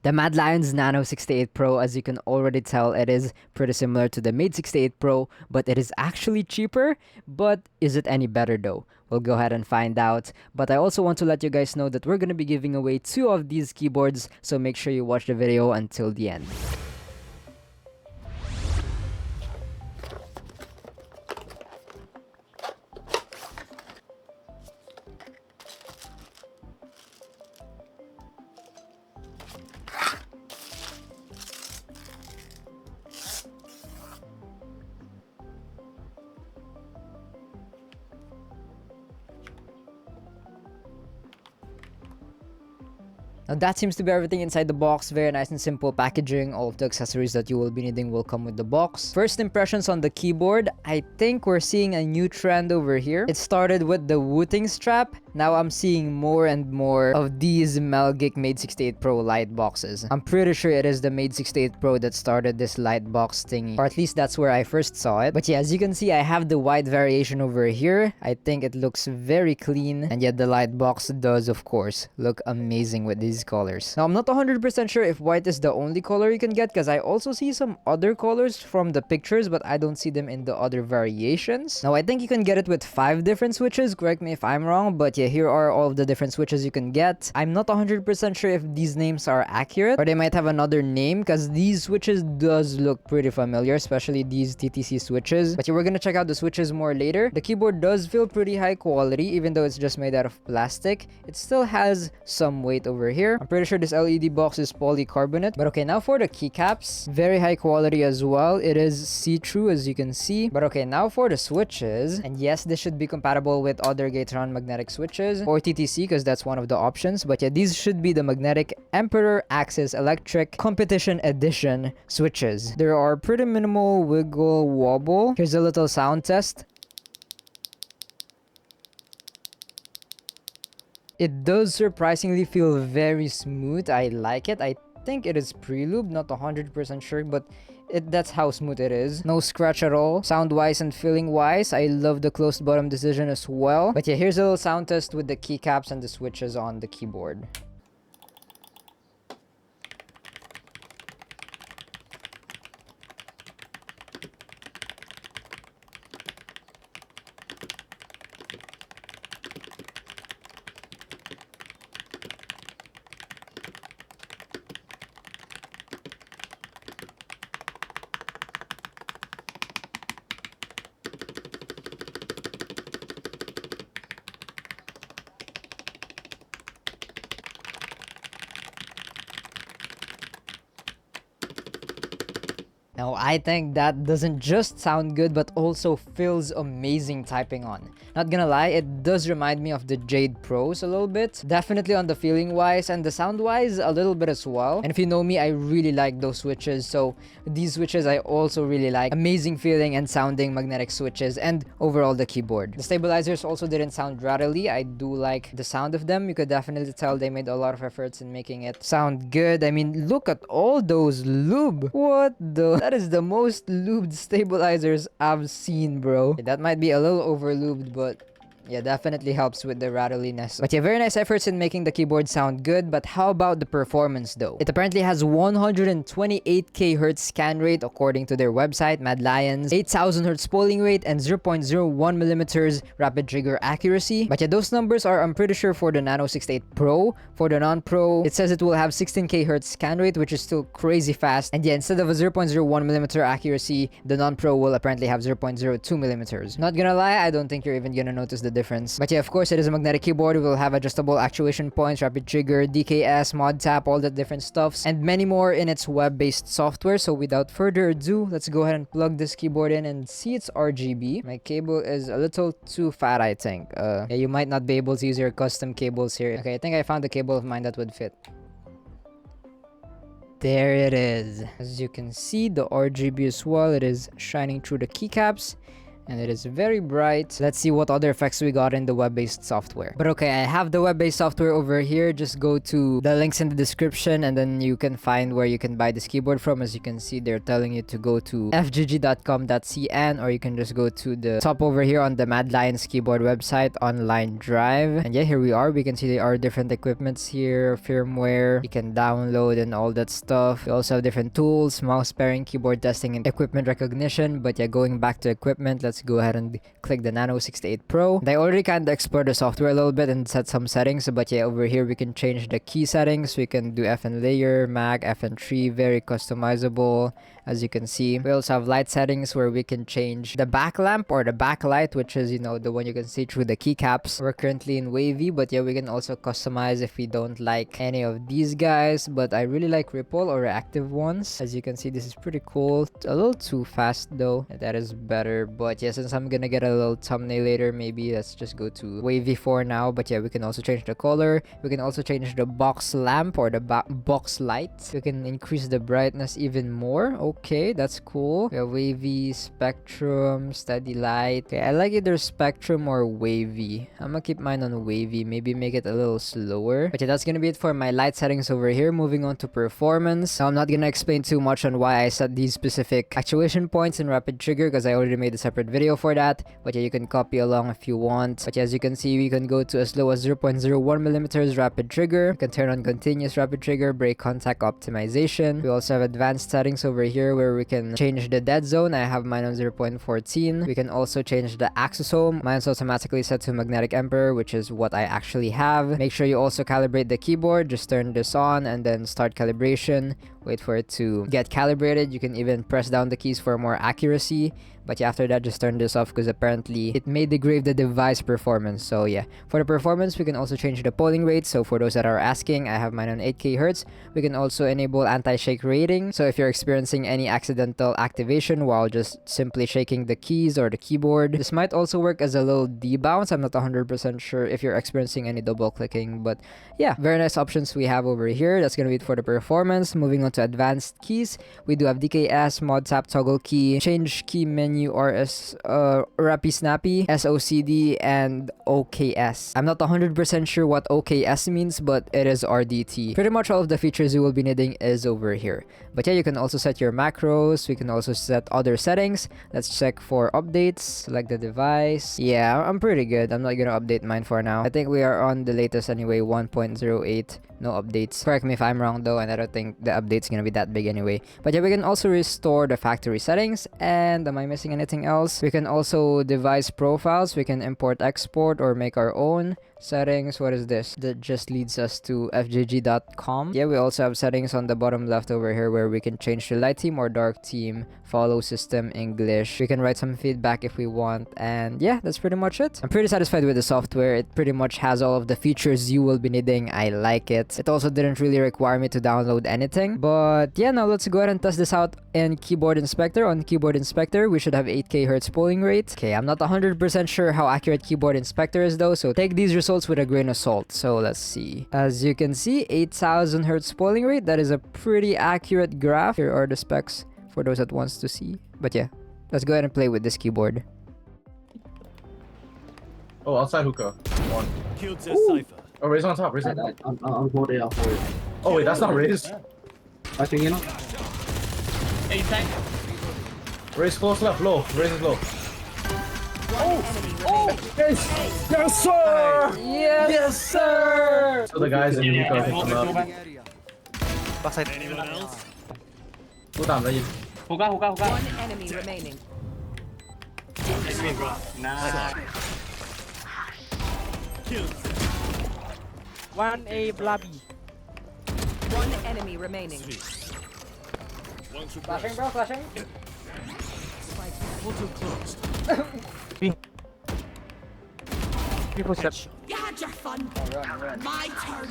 The Madlions Nano68 Pro, as you can already tell, it is pretty similar to the MADE68 Pro, but it is actually cheaper. But is it any better though? We'll go ahead and find out. But I also want to let you guys know that we're going to be giving away 2 of these keyboards, so make sure you watch the video until the end. Now that seems to be everything inside the box. Very nice and simple packaging. All of the accessories that you will be needing will come with the box. First impressions on the keyboard. I think we're seeing a new trend over here. It started with the wooting strap. Now I'm seeing more and more of these Melgeek MADE68 Pro light boxes. I'm pretty sure it is the MADE68 Pro that started this light box thingy. Or at least that's where I first saw it. But yeah, as you can see, I have the white variation over here. I think it looks very clean. And yet the light box does, of course, look amazing with these colors. Now I'm not 100% sure if white is the only color you can get, because I also see some other colors from the pictures, but I don't see them in the other variations. Now I think you can get it with 5 different switches. Correct me if I'm wrong, but yeah, here are all of the different switches you can get. I'm not 100% sure if these names are accurate, or they might have another name, because these switches does look pretty familiar, especially these TTC switches. But yeah, we're gonna check out the switches more later. The keyboard does feel pretty high quality, even though it's just made out of plastic. It still has some weight over here. I'm pretty sure this LED box is polycarbonate. But okay, now for the keycaps. Very high quality as well. It is see-through, as you can see. But okay, now for the switches. And yes, this should be compatible with other Gateron magnetic switches, or TTC, because that's one of the options. But yeah, these should be the magnetic Emperor Axis Electric Competition Edition switches. There are pretty minimal wiggle wobble. Here's a little sound test. It does surprisingly feel very smooth. I like it. I think it is pre-lubed, not 100% sure, but that's how smooth it is. No scratch at all. Sound-wise and feeling-wise, I love the closed bottom decision as well. But yeah, here's a little sound test with the keycaps and the switches on the keyboard. Now, I think that doesn't just sound good, but also feels amazing typing on. Not gonna lie, it does remind me of the Jade Pros a little bit. Definitely on the feeling-wise and the sound-wise a little bit as well. And if you know me, I really like those switches. So these switches I also really like. Amazing feeling and sounding magnetic switches, and overall the keyboard. The stabilizers also didn't sound rattly. I do like the sound of them. You could definitely tell they made a lot of efforts in making it sound good. I mean, look at all those lube. What the... That is the most lubed stabilizers I've seen, bro. That might be a little over lubed, but yeah, definitely helps with the rattliness. But yeah, very nice efforts in making the keyboard sound good. But how about the performance though? It apparently has 128 kHz scan rate according to their website, Madlions, 8000 Hz polling rate, and 0.01 millimeters rapid trigger accuracy. But yeah, those numbers are, I'm pretty sure, for the Nano68 Pro. For the non-Pro, it says it will have 16 kHz scan rate, which is still crazy fast. And yeah, instead of a 0.01 millimeter accuracy, the non-Pro will apparently have 0.02 millimeters. Not gonna lie, I don't think you're even gonna notice the difference. But yeah, of course, it is a magnetic keyboard. It will have adjustable actuation points, rapid trigger, DKS, mod tap, all that different stuffs, and many more in its web-based software. So without further ado, let's go ahead and plug this keyboard in and see its RGB. My cable is a little too fat, I think. Yeah, you might not be able to use your custom cables here. Okay, I think I found a cable of mine that would fit. There it is. As you can see, the RGB as well, it is shining through the keycaps. and it is very bright. Let's see what other effects we got in the web-based software. But okay, I have the web-based software over here. Just go to the links in the description and then you can find where you can buy this keyboard from. As you can see, they're telling you to go to fgg.com.cn, or you can just go to the top over here on the Madlions keyboard website online drive. And yeah, here we are. We can see there are different equipments here, firmware you can download and all that stuff. We also have different tools, mouse pairing, keyboard testing, and equipment recognition. But yeah, going back to equipment, let's go ahead and click the Nano68 Pro. I already kind of explored the software a little bit and set some settings, but yeah, over here we can change the key settings. We can do FN layer, mag, FN3, very customizable. As you can see, we also have light settings where we can change the back lamp or the backlight, which is, you know, the one you can see through the keycaps. We're currently in wavy, but yeah, we can also customize if we don't like any of these guys. But I really like ripple or reactive ones. As you can see, this is pretty cool. A little too fast though. That is better. But yeah, since I'm gonna get a little thumbnail later, maybe let's just go to wavy for now. But yeah, we can also change the color. We can also change the box lamp or the box light. We can increase the brightness even more. Okay, that's cool. We have wavy, spectrum, steady light. Okay, I like either spectrum or wavy. I'm gonna keep mine on wavy. Maybe make it a little slower. But yeah, that's gonna be it for my light settings over here. Moving on to performance. Now, I'm not gonna explain too much on why I set these specific actuation points in rapid trigger, because I already made a separate video for that. But yeah, you can copy along if you want. But yeah, as you can see, we can go to as low as 0.01 millimeters rapid trigger. You can turn on continuous rapid trigger, break contact optimization. We also have advanced settings over here where we can change the dead zone. I have mine on 0.14. We can also change the axisome. Mine's automatically set to magnetic emperor, which is what I actually have. Make sure you also calibrate the keyboard. Just turn this on and then start calibration. Wait for it to get calibrated. You can even press down the keys for more accuracy. But yeah, after that, just turn this off because apparently it may degrade the device performance. So yeah, for the performance, we can also change the polling rate. So for those that are asking, I have mine on 8K Hertz. We can also enable anti-shake rating. So if you're experiencing any accidental activation while just simply shaking the keys or the keyboard, this might also work as a little debounce. I'm not 100% sure if you're experiencing any double clicking, but yeah, very nice options we have over here. That's gonna be it for the performance. Moving on to advanced keys, we do have DKS, mod tap, toggle key, change key menu, RS, Rappy Snappy, SOCD, and OKS. I'm not 100% sure what OKS means, but it is RDT. Pretty much all of the features you will be needing is over here. But yeah, you can also set your macros. We can also set other settings. Let's check for updates. Select the device. Yeah, I'm pretty good. I'm not gonna update mine for now. I think we are on the latest anyway, 1.08. No updates. Correct me if I'm wrong though, and I don't think the update's gonna be that big anyway. But yeah, we can also restore the factory settings. And am I missing anything else? We can also device profiles. We can import, export, or make our own settings. What is this? That just leads us to fgg.com. Yeah, we also have settings on the bottom left over here where we can change the light theme or dark theme, follow system, English. We can write some feedback if we want. And yeah, that's pretty much it. I'm pretty satisfied with the software. It pretty much has all of the features you will be needing. I like it. It also didn't really require me to download anything. But yeah, now let's go ahead and test this out in Keyboard Inspector. On Keyboard Inspector, we should have 8K Hertz polling rate. Okay, I'm not 100% sure how accurate Keyboard Inspector is though, so take these results with a grain of salt. So let's see. As you can see, 8000 Hertz polling rate. That is a pretty accurate graph. Here are the specs for those that wants to see. But yeah, let's go ahead and play with this keyboard. Oh, outside hookah. One. Oh, Raze on top. Raze on top. I'll hold it. I'll hold it. Oh, wait, that's not Raze. I think you know. Hey, tank. Raze close left, low. Raze is low. Yes! Yes, sir! Yes, Yes, sir! So the guys in the hookah can come up. Backside. Anyone else? Two down, right? Hookah. One enemy remaining. Nice. One A blobby. One enemy remaining. Flashing, bro, flashing. People step. You had your fun. Run. My turn.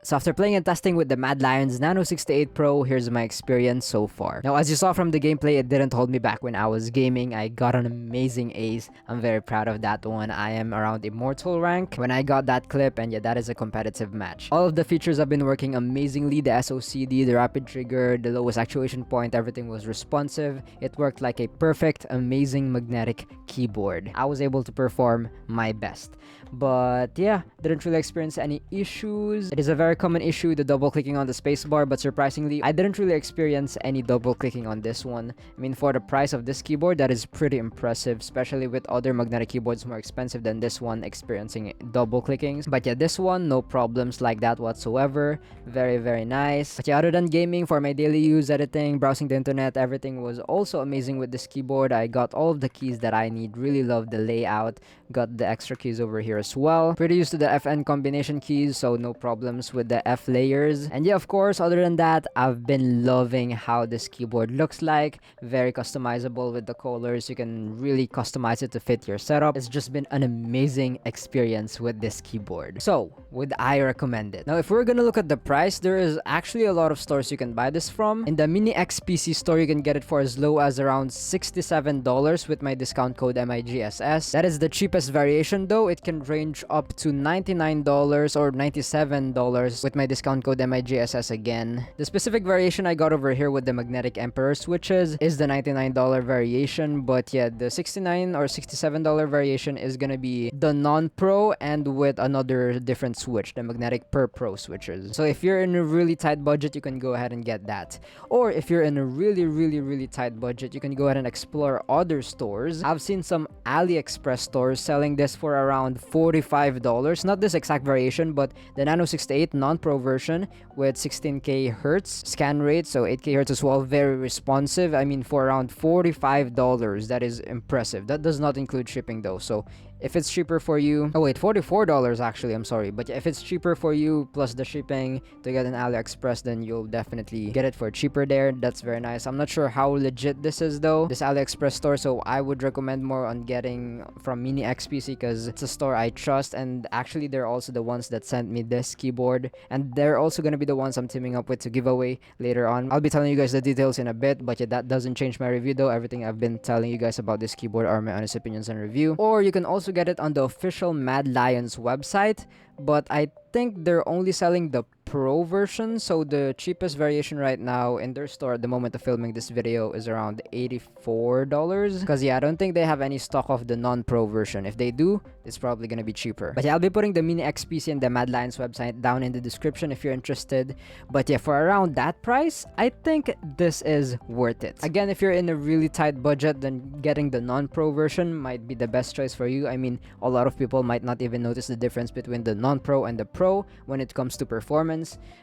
So after playing and testing with the Madlions Nano68 Pro, here's my experience so far. Now, as you saw from the gameplay, it didn't hold me back when I was gaming. I got an amazing ace. I'm very proud of that one. I am around Immortal rank when I got that clip, and yeah, that is a competitive match. All of the features have been working amazingly. The SOCD, the rapid trigger, the lowest actuation point, everything was responsive. It worked like a perfect, amazing magnetic keyboard. I was able to perform my best. But yeah, didn't really experience any issues. It is a very common issue, the double clicking on the spacebar, but surprisingly, I didn't really experience any double clicking on this one. I mean, for the price of this keyboard, that is pretty impressive, especially with other magnetic keyboards more expensive than this one experiencing double clickings. But yeah, this one, no problems like that whatsoever. Very, very nice. But yeah, other than gaming, for my daily use, editing, browsing the internet, everything was also amazing with this keyboard. I got all of the keys that I need. Really love the layout. Got the extra keys over here as well. Pretty used to the FN combination keys, so no problems with the F layers. And yeah, of course, other than that, I've been loving how this keyboard looks like. Very customizable with the colors. You can really customize it to fit your setup. It's just been an amazing experience with this keyboard. So, would I recommend it? Now, if we're gonna look at the price, there is actually a lot of stores you can buy this from. In the MINIXPC store, you can get it for as low as around $67 with my discount code MIGSS. That is the cheapest variation though. It can range up to $99 or $97 with my discount code MIGSS again. The specific variation I got over here with the magnetic emperor switches is the $99 variation, but yeah, the $69 or $67 variation is gonna be the non-pro and with another different switch, the magnetic pro switches. So if you're in a really tight budget, you can go ahead and get that. Or if you're in a really tight budget, you can go ahead and explore other stores. I've seen some AliExpress stores selling this for around $45. Not this exact variation, but the Nano68 non-pro version with 16K hertz scan rate, so 8K hertz as well, very responsive. I mean, for around $45, that is impressive. That does not include shipping though, so if it's cheaper for you, oh wait, $44 actually, I'm sorry, but if it's cheaper for you plus the shipping to get an AliExpress, then you'll definitely get it for cheaper there. That's very nice. I'm not sure how legit this is though, this AliExpress store, so I would recommend more on getting from MINIXPC because it's a store I trust, and actually they're also the ones that sent me this keyboard, and they're also gonna be the ones I'm teaming up with to give away later on. I'll be telling you guys the details in a bit, but yeah, that doesn't change my review though. Everything I've been telling you guys about this keyboard are my honest opinions and review. Or you can also get it on the official Madlions website, but I think they're only selling the pro version, so the cheapest variation right now in their store at the moment of filming this video is around $84, because yeah, I don't think they have any stock of the non-pro version. If they do, it's probably gonna be cheaper. But yeah, I'll be putting the MINIXPC and the Madlions website down in the description if you're interested. But yeah, for around that price, I think this is worth it. Again, if you're in a really tight budget, then getting the non-pro version might be the best choice for you. I mean, a lot of people might not even notice the difference between the non-pro and the pro when it comes to performance.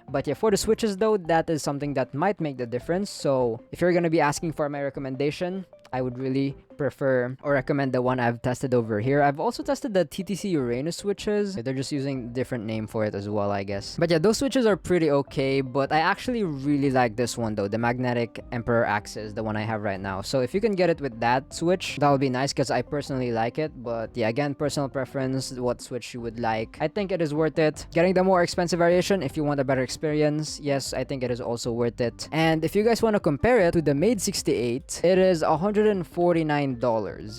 But yeah, for the switches though, that is something that might make the difference. So if you're gonna be asking for my recommendation, I would really prefer or recommend the one I've tested over here. I've also tested the TTC Uranus switches. They're just using a different name for it as well, I guess. But yeah, those switches are pretty okay, but I actually really like this one though, the magnetic emperor axis, the one I have right now. So if you can get it with that switch, that would be nice because I personally like it. But yeah, again, personal preference, what switch you would like. I think it is worth it. Getting the more expensive variation, if you want a better experience, yes, I think it is also worth it. And if you guys want to compare it to the MADE68, it is $149.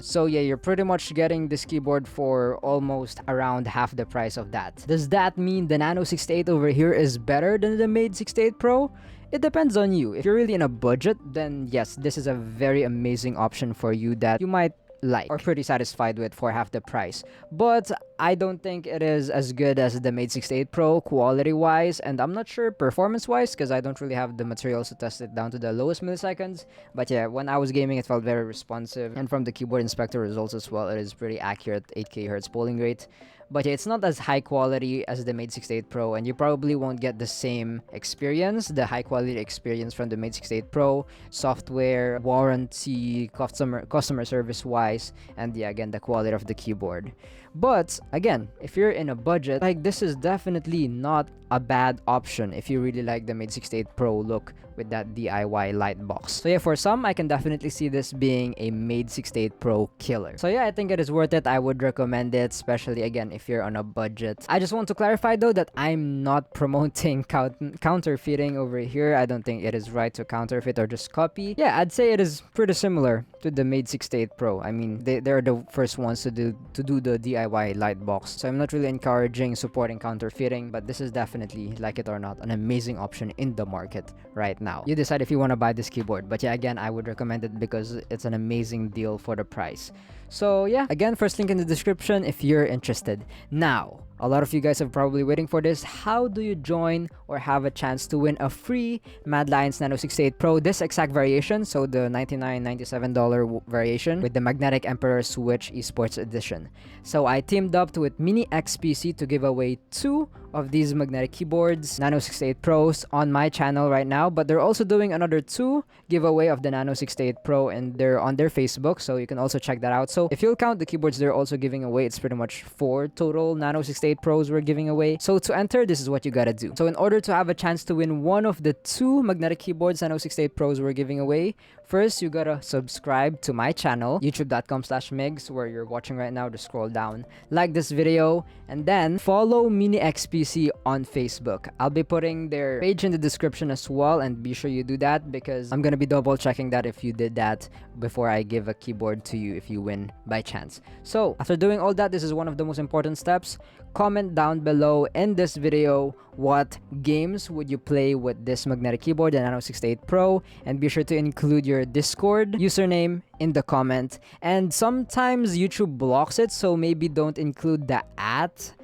So yeah, you're pretty much getting this keyboard for almost around half the price of that. Does that mean the Nano68 over here is better than the MADE68 Pro? It depends on you. If you're really in a budget, then yes, this is a very amazing option for you that you might like or pretty satisfied with for half the price. But I don't think it is as good as the MADE68 Pro quality wise, and I'm not sure performance wise because I don't really have the materials to test it down to the lowest milliseconds. But yeah, when I was gaming, it felt very responsive, and from the keyboard inspector results as well, it is pretty accurate, 8K hertz polling rate. But yeah, it's not as high quality as the MADE68 Pro, and you probably won't get the same experience, the high quality experience from the MADE68 Pro, software, warranty, customer service wise, and yeah, again, the quality of the keyboard. But again, if you're in a budget, like, this is definitely not a bad option if you really like the MADE68 Pro look with that DIY light box. So yeah, for some, I can definitely see this being a MADE68 Pro killer. So yeah, I think it is worth it. I would recommend it, especially again if you're on a budget. I just want to clarify though that I'm not promoting counterfeiting over here. I don't think it is right to counterfeit or just copy. Yeah, I'd say it is pretty similar to the MADE68 Pro. I mean, they're the first ones to do the DIY light box. So I'm not really encouraging supporting counterfeiting, but this is definitely, like it or not, an amazing option in the market right now. You decide if you want to buy this keyboard, but yeah, again, I would recommend it because it's an amazing deal for the price. So yeah, again, first link in the description if you're interested. Now, a lot of you guys are probably waiting for this. How do you join or have a chance to win a free Madlions Nano68 Pro, this exact variation, so the $99-$97 variation with the Magnetic Emperor Switch Esports Edition? So I teamed up with MINIXPC to give away 2 of these magnetic keyboards, Nano68 Pros, on my channel right now, but they're also doing another 2 giveaway of the Nano68 Pro, and they're on their Facebook, so you can also check that out. So if you'll count the keyboards they're also giving away, it's pretty much 4 total Nano68 Pros we're giving away. So to enter, this is what you gotta do. So in order to have a chance to win one of the 2 magnetic keyboards Nano68 Pros we're giving away, first you gotta subscribe to my channel, youtube.com/migs, where you're watching right now. Just scroll down, like this video, and then follow MINIXPC on Facebook. I'll be putting their page in the description as well, and be sure you do that because I'm gonna be double checking that if you did that before I give a keyboard to you if you win by chance. So after doing all that, this is one of the most important steps. Comment down below in this video what games would you play with this magnetic keyboard, the Nano68 Pro, and be sure to include your Discord username in the comment. And sometimes YouTube blocks it, so maybe don't include the @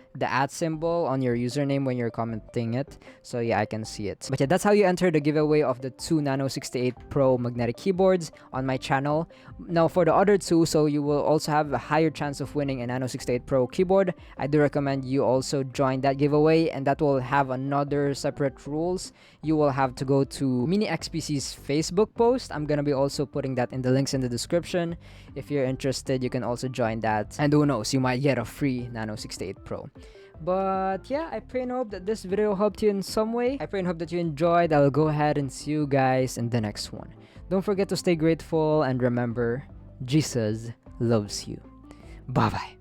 symbol on your username when you're commenting it, so yeah, I can see it. But yeah, that's how you enter the giveaway of the 2 Nano68 Pro magnetic keyboards on my channel. Now for the other 2, so you will also have a higher chance of winning a Nano68 Pro keyboard, I do recommend you also join that giveaway, and that will have another separate rules. You will have to go to MINIXPC's Facebook post. I'm gonna be also putting that in the links in the description. If you're interested, you can also join that, and who knows, you might get a free Nano68 Pro. But yeah, I pray and hope that this video helped you in some way. I pray and hope that you enjoyed. I'll go ahead and see you guys in the next one. Don't forget to stay grateful, and remember, Jesus loves you. Bye bye.